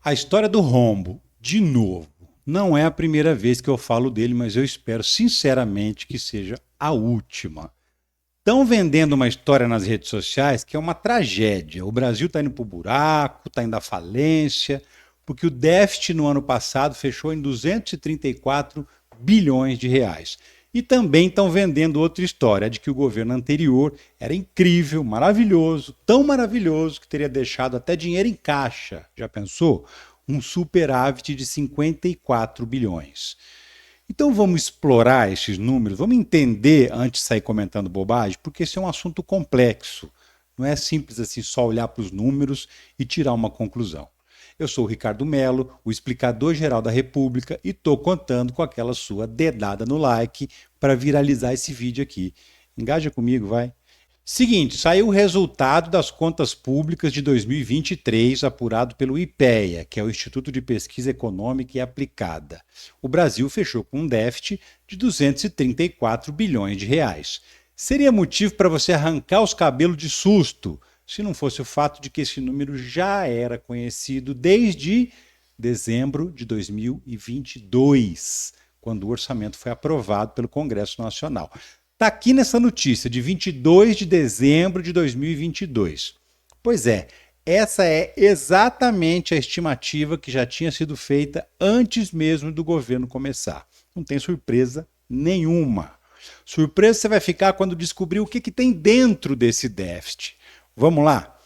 A história do rombo, de novo, não é a primeira vez que eu falo dele, mas eu espero sinceramente que seja a última. Estão vendendo uma história nas redes sociais que é uma tragédia. O Brasil está indo para o buraco, está indo à falência, porque o déficit no ano passado fechou em 234 bilhões de reais. E também estão vendendo outra história, de que o governo anterior era incrível, maravilhoso, tão maravilhoso que teria deixado até dinheiro em caixa. Já pensou? Um superávit de 54 bilhões. Então vamos explorar esses números, vamos entender antes de sair comentando bobagem, porque esse é um assunto complexo. Não é simples assim só olhar para os números e tirar uma conclusão. Eu sou o Ricardo Mello, o explicador-geral da República, e estou contando com aquela sua dedada no like para viralizar esse vídeo aqui. Engaja comigo, vai. Seguinte, saiu o resultado das contas públicas de 2023, apurado pelo IPEA, que é o Instituto de Pesquisa Econômica e Aplicada. O Brasil fechou com um déficit de 234 bilhões de reais. Seria motivo para você arrancar os cabelos de susto, se não fosse o fato de que esse número já era conhecido desde dezembro de 2022, quando o orçamento foi aprovado pelo Congresso Nacional. Está aqui nessa notícia de 22 de dezembro de 2022. Pois é, essa é exatamente a estimativa que já tinha sido feita antes mesmo do governo começar. Não tem surpresa nenhuma. Surpresa você vai ficar quando descobrir o que tem dentro desse déficit. Vamos lá?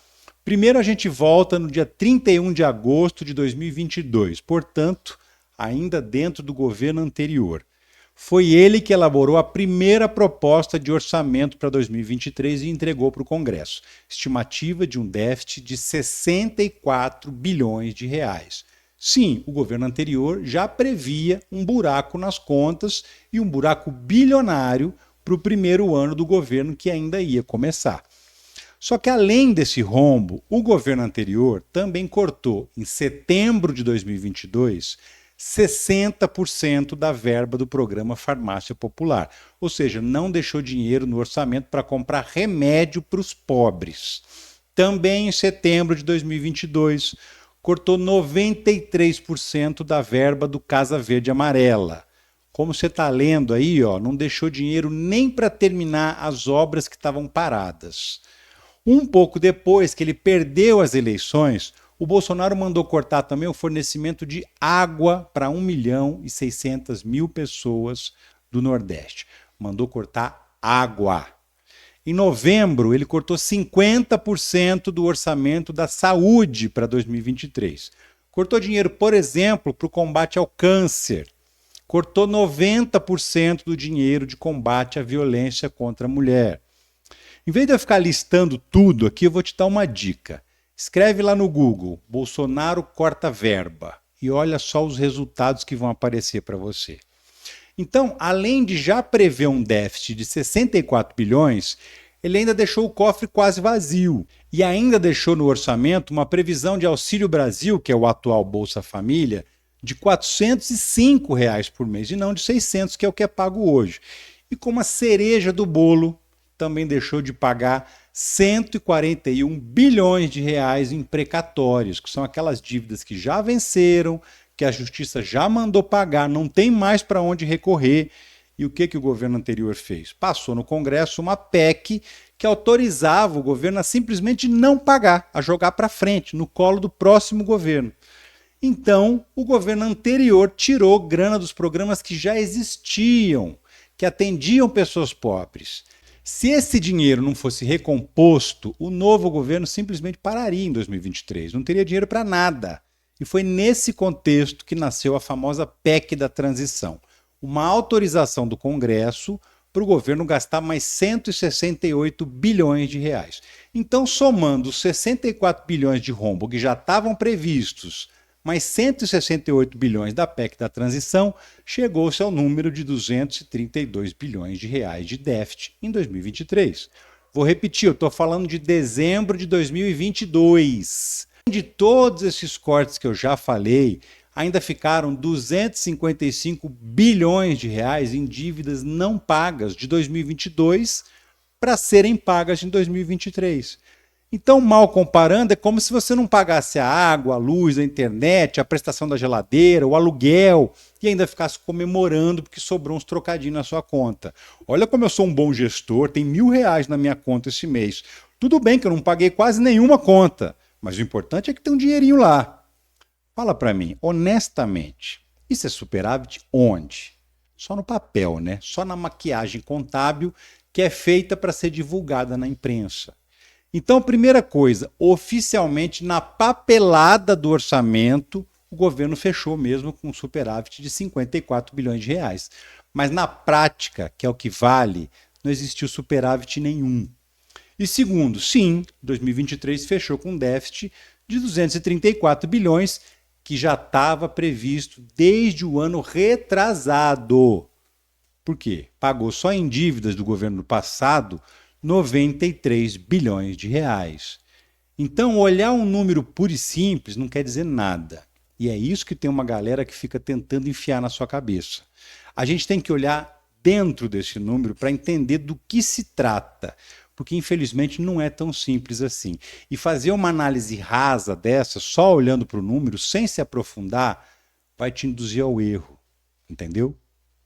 Primeiro a gente volta no dia 31 de agosto de 2022, portanto, ainda dentro do governo anterior. Foi ele que elaborou a primeira proposta de orçamento para 2023 e entregou para o Congresso. Estimativa de um déficit de 64 bilhões de reais. Sim, o governo anterior já previa um buraco nas contas e um buraco bilionário para o primeiro ano do governo que ainda ia começar. Só que além desse rombo, o governo anterior também cortou, em setembro de 2022, 60% da verba do programa Farmácia Popular. Ou seja, não deixou dinheiro no orçamento para comprar remédio para os pobres. Também em setembro de 2022, cortou 93% da verba do Casa Verde Amarela. Como você está lendo aí, não deixou dinheiro nem para terminar as obras que estavam paradas. Um pouco depois que ele perdeu as eleições, o Bolsonaro mandou cortar também o fornecimento de água para 1.600.000 pessoas do Nordeste. Mandou cortar água. Em novembro, ele cortou 50% do orçamento da saúde para 2023. Cortou dinheiro, por exemplo, para o combate ao câncer. Cortou 90% do dinheiro de combate à violência contra a mulher. Em vez de eu ficar listando tudo aqui, eu vou te dar uma dica. Escreve lá no Google, Bolsonaro corta verba, e olha só os resultados que vão aparecer para você. Então, além de já prever um déficit de 64 bilhões, ele ainda deixou o cofre quase vazio e ainda deixou no orçamento uma previsão de Auxílio Brasil, que é o atual Bolsa Família, de R$ 405 por mês e não de 600, que é o que é pago hoje. E como a cereja do bolo, também deixou de pagar 141 bilhões de reais em precatórios, que são aquelas dívidas que já venceram, que a justiça já mandou pagar, não tem mais para onde recorrer. E o que o governo anterior fez? Passou no Congresso uma PEC que autorizava o governo a simplesmente não pagar, a jogar para frente, no colo do próximo governo. Então, o governo anterior tirou grana dos programas que já existiam, que atendiam pessoas pobres. Se esse dinheiro não fosse recomposto, o novo governo simplesmente pararia em 2023, não teria dinheiro para nada. E foi nesse contexto que nasceu a famosa PEC da transição, uma autorização do Congresso para o governo gastar mais 168 bilhões de reais. Então, somando os 64 bilhões de rombo que já estavam previstos, mais 168 bilhões da PEC da transição, chegou-se ao número de 232 bilhões de reais de déficit em 2023. Vou repetir, eu estou falando de dezembro de 2022. De todos esses cortes que eu já falei, ainda ficaram 255 bilhões de reais em dívidas não pagas de 2022 para serem pagas em 2023. Então, mal comparando, é como se você não pagasse a água, a luz, a internet, a prestação da geladeira, o aluguel, e ainda ficasse comemorando porque sobrou uns trocadinhos na sua conta. Olha como eu sou um bom gestor, tem R$ 1.000 na minha conta esse mês. Tudo bem que eu não paguei quase nenhuma conta, mas o importante é que tem um dinheirinho lá. Fala para mim, honestamente, isso é superávit onde? Só no papel, né? Só na maquiagem contábil que é feita para ser divulgada na imprensa. Então, primeira coisa, oficialmente na papelada do orçamento, o governo fechou mesmo com um superávit de 54 bilhões de reais. Mas na prática, que é o que vale, não existiu superávit nenhum. E segundo, sim, 2023 fechou com um déficit de 234 bilhões, que já estava previsto desde o ano retrasado. Por quê? Pagou só em dívidas do governo passado 93 bilhões de reais. Então, olhar um número puro e simples não quer dizer nada. E é isso que tem uma galera que fica tentando enfiar na sua cabeça. A gente tem que olhar dentro desse número para entender do que se trata, porque infelizmente não é tão simples assim. E fazer uma análise rasa dessa, só olhando para o número, sem se aprofundar, vai te induzir ao erro, entendeu?